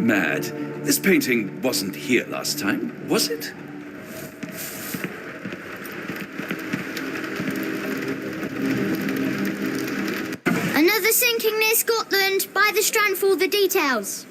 mad. This painting wasn't here last time, was it? Another sinking near Scotland. By the Strand for all the details.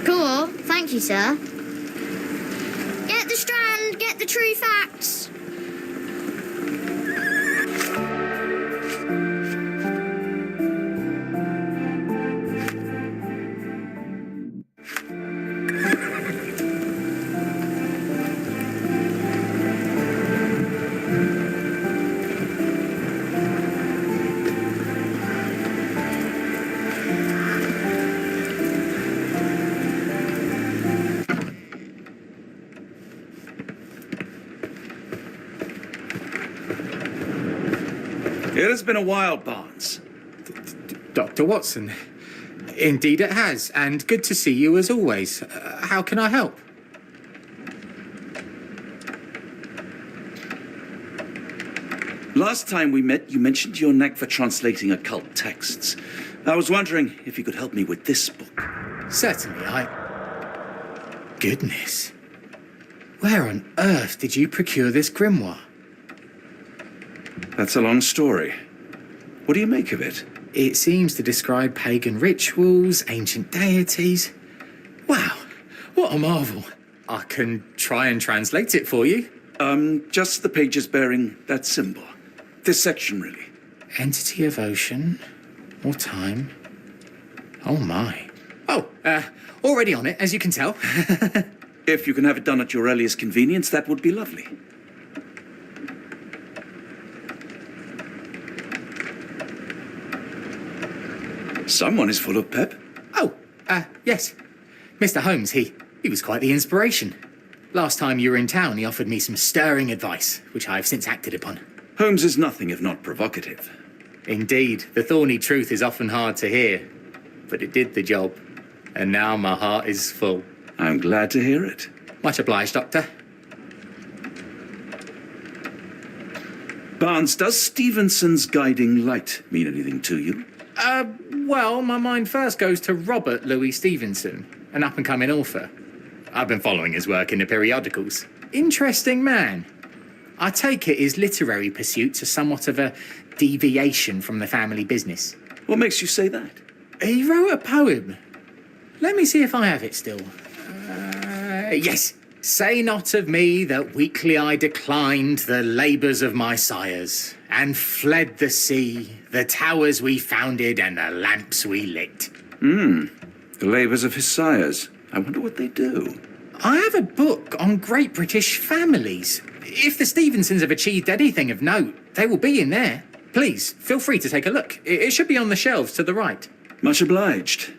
Cool. Thank you, sir. Get the Strand. Get the true facts. It has been a while, Barnes. Dr. Watson. Indeed it has, and good to see you as always. How can I help? Last time we met, you mentioned your knack for translating occult texts. I was wondering if you could help me with this book. Certainly, Goodness. Where on earth did you procure this grimoire? That's a long story. What do you make of it? It seems to describe pagan rituals, ancient deities. Wow, what a marvel. I can try and translate it for you. Just the pages bearing that symbol. This section, really. Entity of ocean, or time. Oh my. Oh, already on it, as you can tell. If you can have it done at your earliest convenience, that would be lovely. Someone is full of pep. Oh, yes. Mr. Holmes, he was quite the inspiration. Last time you were in town, he offered me some stirring advice, which I have since acted upon. Holmes is nothing if not provocative. Indeed, the thorny truth is often hard to hear, but it did the job, and now my heart is full. I'm glad to hear it. Much obliged, Doctor. Barnes, does Stevenson's guiding light mean anything to you? Well, my mind first goes to Robert Louis Stevenson, an up-and-coming author. I've been following his work in the periodicals. Interesting man. I take it his literary pursuits are somewhat of a deviation from the family business. What makes you say that? He wrote a poem. Let me see if I have it still. Yes. Say not of me that weakly I declined the labours of my sires, and fled the sea, the towers we founded and the lamps we lit. The labours of his sires. I wonder what they do. I have a book on great British families. If the Stevensons have achieved anything of note, they will be in there. Please, feel free to take a look. It should be on the shelves to the right. Much obliged.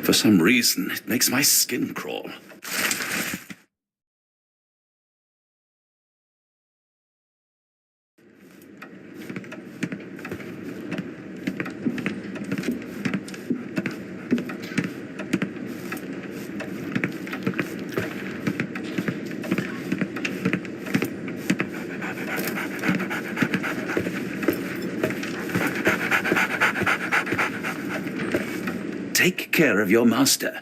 For some reason, it makes my skin crawl. Take care of your master.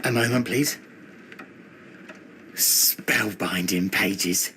A moment, please. Spellbinding pages.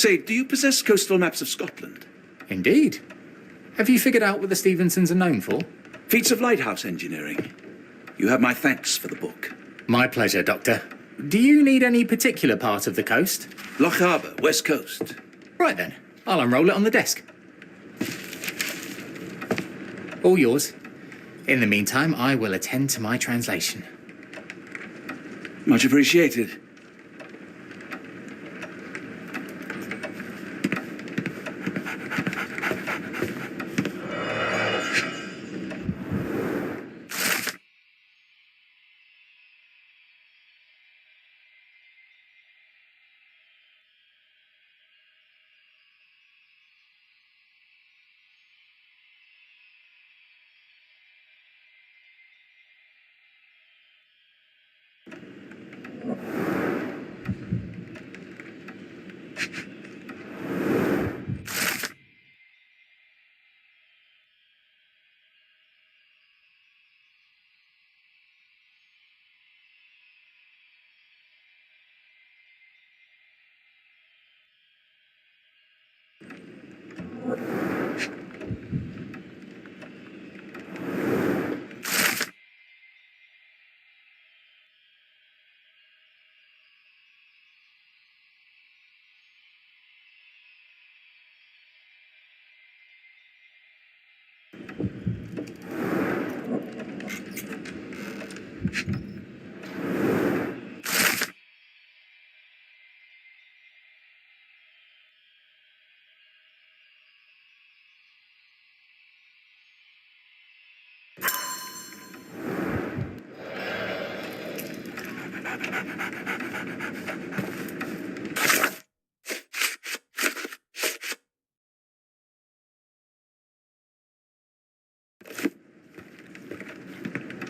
Say, do you possess coastal maps of Scotland? Indeed. Have you figured out what the Stevensons are known for? Feats of lighthouse engineering. You have my thanks for the book. My pleasure, Doctor. Do you need any particular part of the coast? Loch Harbour, West Coast. Right then, I'll unroll it on the desk. All yours. In the meantime, I will attend to my translation. Much appreciated.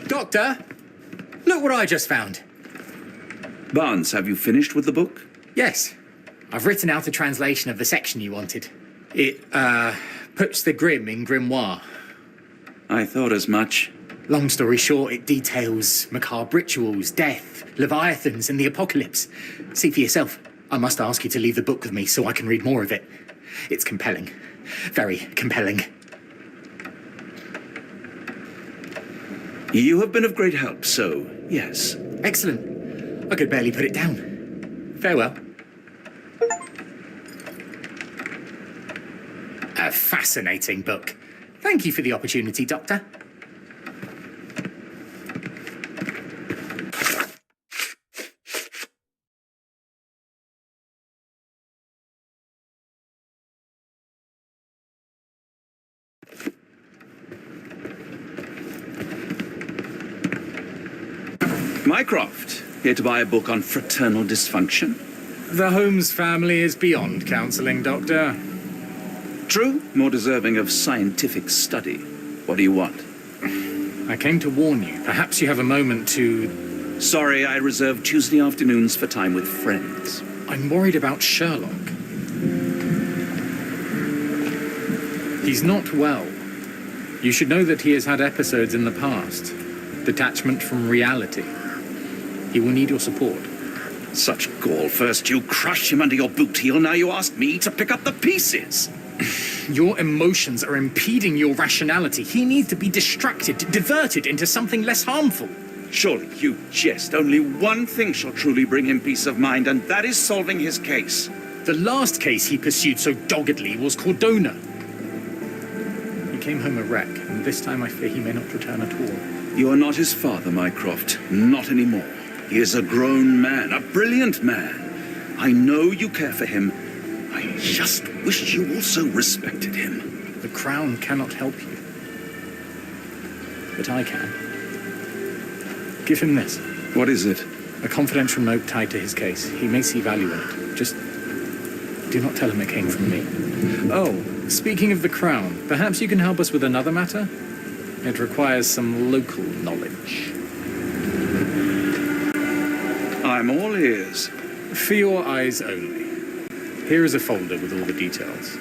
Doctor, look what I just found. Barnes, have you finished with the book? Yes, I've written out a translation of the section you wanted. It, puts the grim in grimoire. I thought as much. Long story short, it details macabre rituals, death, leviathans, and the apocalypse. See for yourself. I must ask you to leave the book with me so I can read more of it. It's compelling. Very compelling. You have been of great help, so yes. Excellent. I could barely put it down. Farewell. A fascinating book. Thank you for the opportunity, Doctor. Mycroft, here to buy a book on fraternal dysfunction. The Holmes family is beyond counselling, Doctor. True, more deserving of scientific study. What do you want? I came to warn you. Perhaps you have a moment to... Sorry, I reserve Tuesday afternoons for time with friends. I'm worried about Sherlock. He's not well. You should know that he has had episodes in the past. Detachment from reality. He will need your support. Such gall. First you crush him under your boot heel, now you ask me to pick up the pieces. Your emotions are impeding your rationality. He needs to be distracted, diverted into something less harmful. Surely you jest. Only one thing shall truly bring him peace of mind, and that is solving his case. The last case he pursued so doggedly was Cordona. He came home a wreck, and this time I fear he may not return at all. You are not his father, Mycroft. Not anymore. He is a grown man, a brilliant man. I know you care for him. I just wish you also respected him. The Crown cannot help you. But I can. Give him this. What is it? A confidential note tied to his case. He may see value in it. Just do not tell him it came from me. Oh, speaking of the Crown, perhaps you can help us with another matter? It requires some local knowledge. I'm all ears. For your eyes only. Here is a folder with all the details.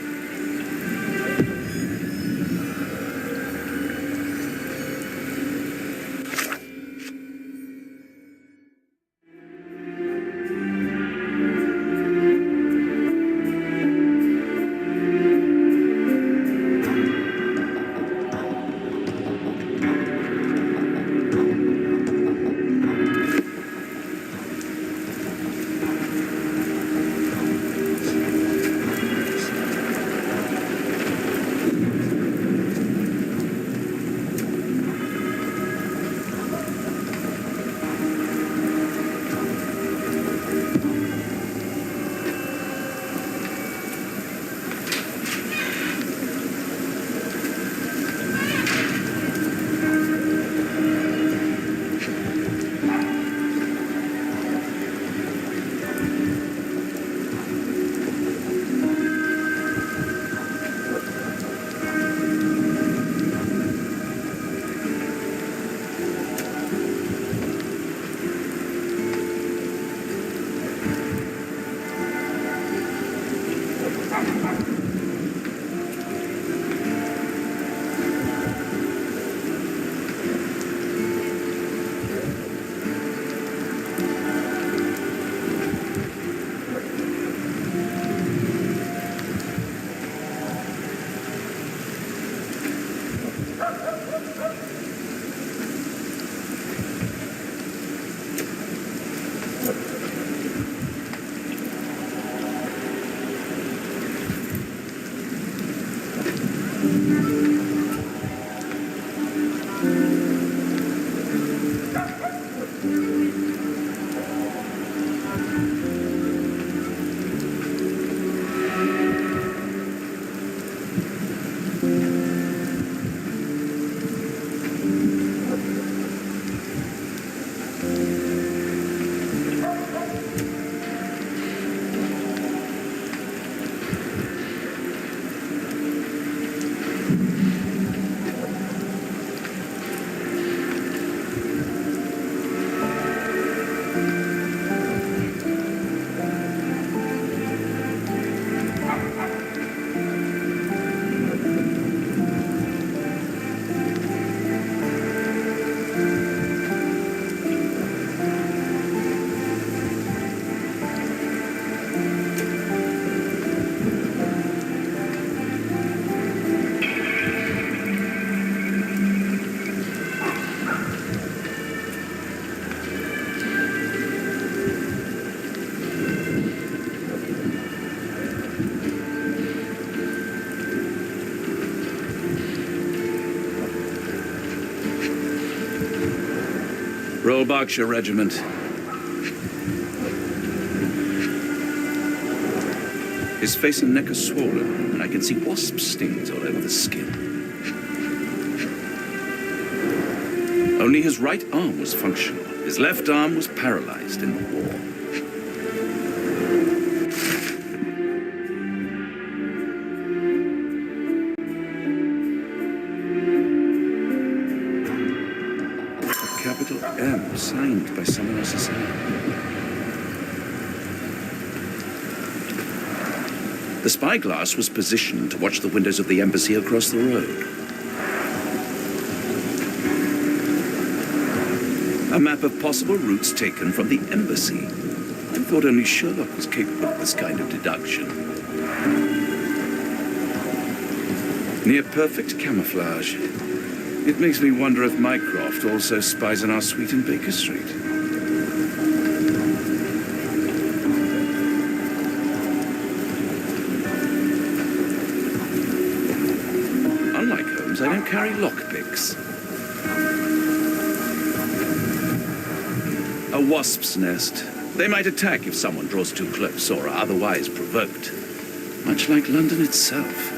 Royal Berkshire Regiment. His face and neck are swollen, and I can see wasp stings all over the skin. Only his right arm was functional. His left arm was paralyzed in the war. A capital M signed by someone else's hand. The spyglass was positioned to watch the windows of the embassy across the road. A map of possible routes taken from the embassy. I thought only Sherlock was capable of this kind of deduction. Near perfect camouflage. It makes me wonder if Mycroft also spies on our suite in Baker Street. Unlike Holmes, I don't carry lockpicks. A wasp's nest. They might attack if someone draws too close or are otherwise provoked. Much like London itself.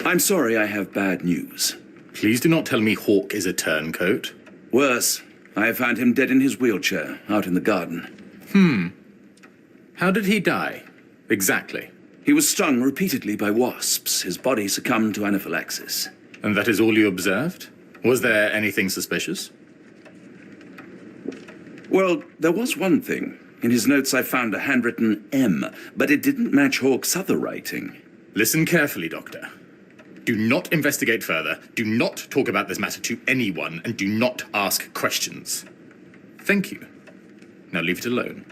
I'm sorry, I have bad news. Please do not tell me Hawke is a turncoat. Worse, I have found him dead in his wheelchair, out in the garden. How did he die? Exactly. He was stung repeatedly by wasps. His body succumbed to anaphylaxis. And that is all you observed? Was there anything suspicious? Well, there was one thing. In his notes I found a handwritten M, but it didn't match Hawke's other writing. Listen carefully, Doctor. Do not investigate further, do not talk about this matter to anyone, and do not ask questions. Thank you. Now leave it alone.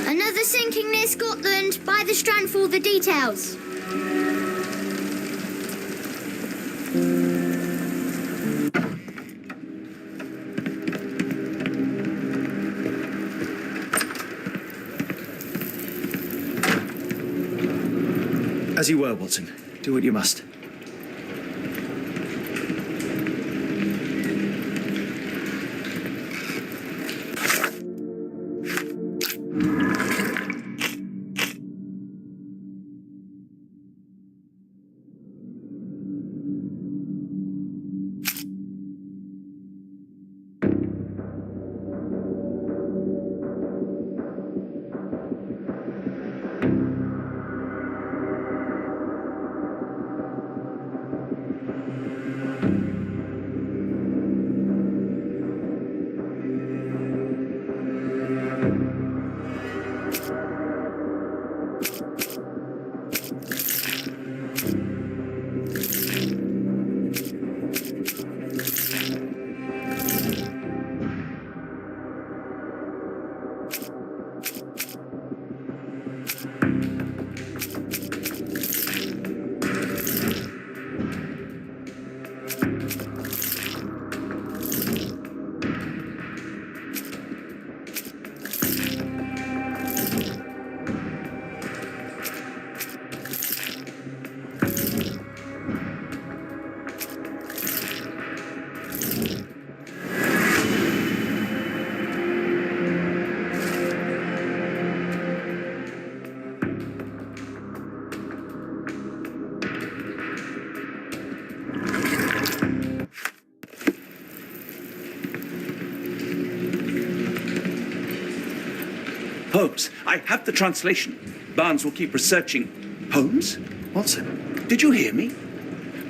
Another sinking near Scotland. By the Strand for all the details. As you were, Watson. Do what you must. Holmes, I have the translation. Barnes will keep researching. Holmes? Watson? Did you hear me?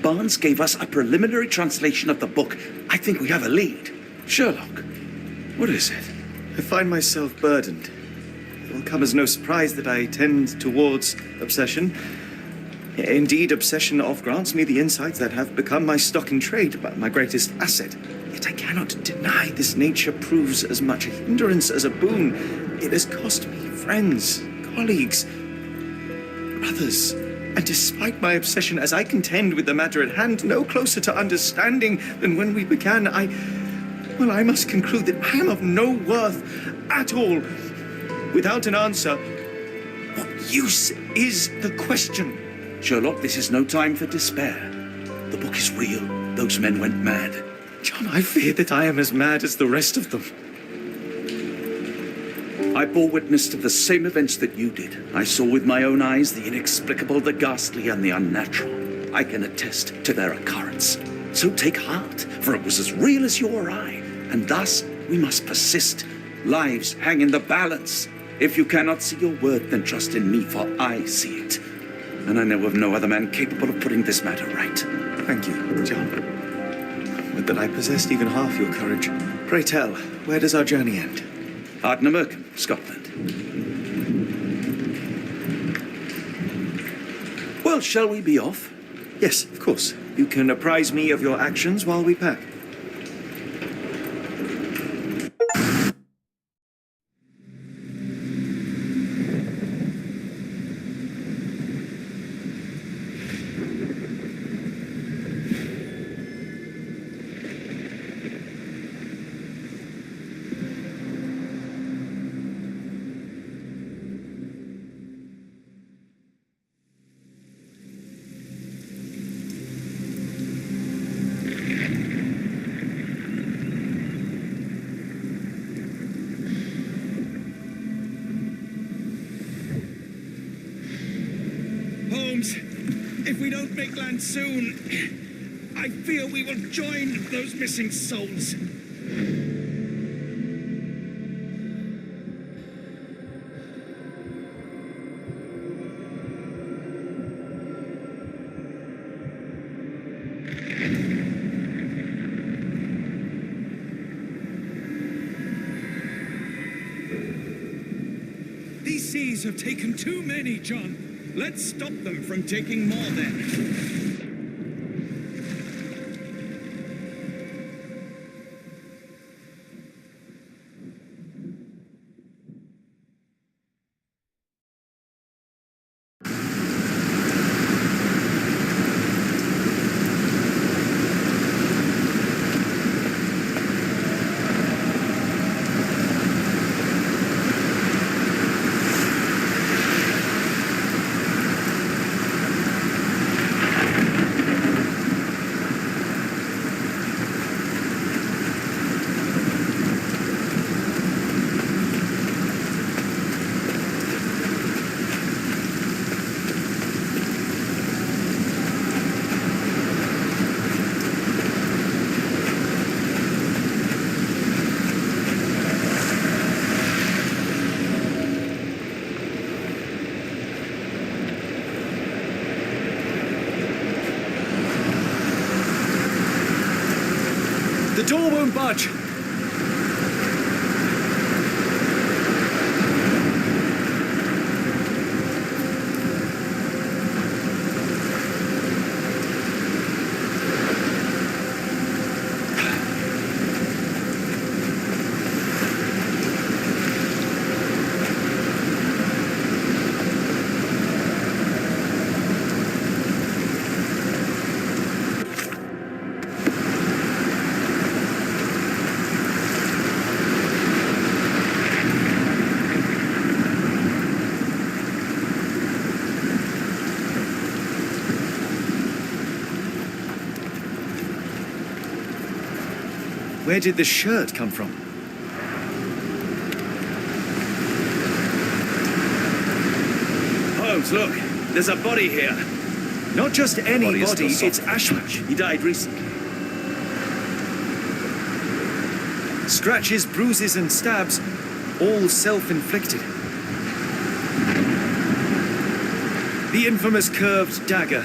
Barnes gave us a preliminary translation of the book. I think we have a lead. Sherlock? What is it? I find myself burdened. It will come as no surprise that I tend towards obsession. Indeed, obsession oft grants me the insights that have become my stock in trade, my greatest asset. Yet I cannot deny this nature proves as much a hindrance as a boon. It has cost me friends, colleagues, brothers. And despite my obsession, as I contend with the matter at hand, no closer to understanding than when we began, I must conclude that I am of no worth at all. Without an answer, what use is the question? Sherlock, this is no time for despair. The book is real. Those men went mad. John, I fear that I am as mad as the rest of them. I bore witness to the same events that you did. I saw with my own eyes the inexplicable, the ghastly, and the unnatural. I can attest to their occurrence. So take heart, for it was as real as you or I. And thus, we must persist. Lives hang in the balance. If you cannot see your word, then trust in me, for I see it. And I know of no other man capable of putting this matter right. Thank you, John. Would that I possessed even half your courage. Pray tell, where does our journey end? Ardnamurchan, Scotland. Well, shall we be off? Yes, of course. You can apprise me of your actions while we pack. Holmes, if we don't make land soon, I fear we will join those missing souls. These seas have taken too many, John. Let's stop them from taking more then. The door won't budge. Where did the shirt come from? Holmes, look. There's a body here. Not just any Body is body, still it's soft. Ashwich. He died recently. Scratches, bruises, and stabs, all self-inflicted. The infamous curved dagger.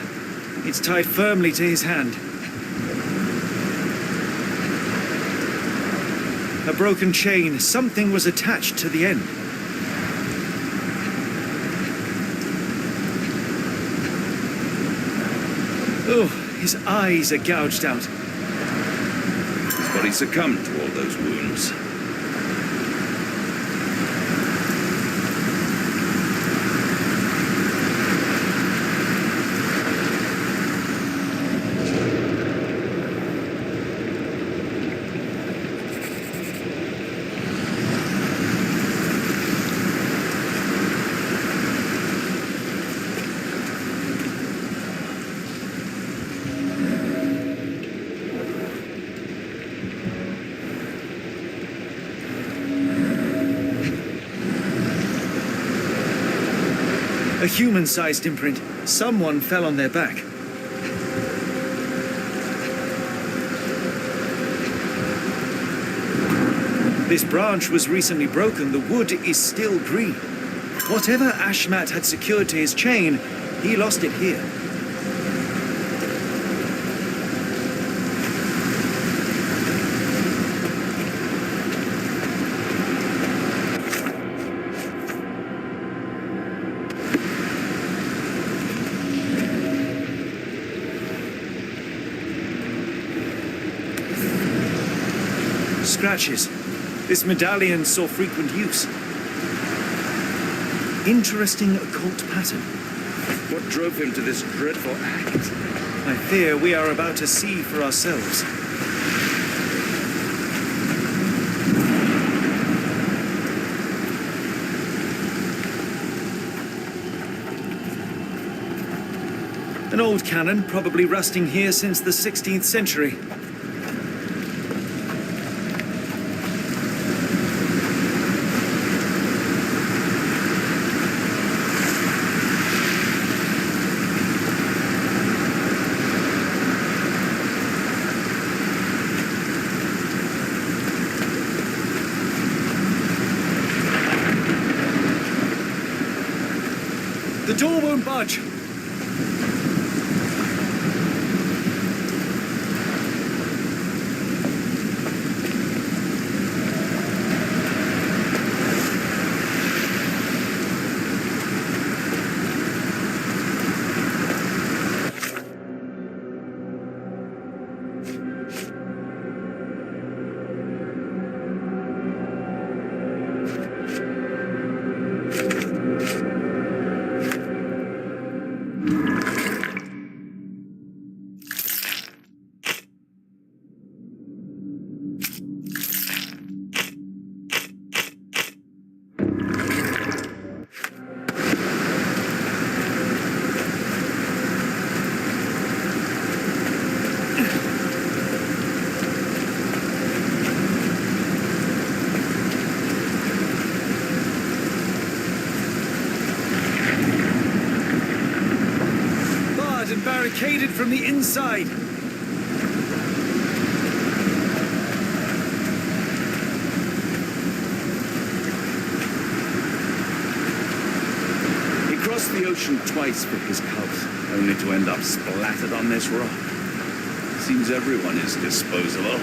It's tied firmly to his hand. A broken chain. Something was attached to the end. Oh, his eyes are gouged out. His body succumbed to all those wounds. A human-sized imprint. Someone fell on their back. This branch was recently broken. The wood is still green. Whatever Ashmat had secured to his chain, he lost it here. Scratches. This medallion saw frequent use. Interesting occult pattern. What drove him to this dreadful act? I fear we are about to see for ourselves. An old cannon, probably rusting here since the 16th century. The door won't budge. Barricaded from the inside. He crossed the ocean twice for his cubs, only to end up splattered on this rock. Seems everyone is disposable.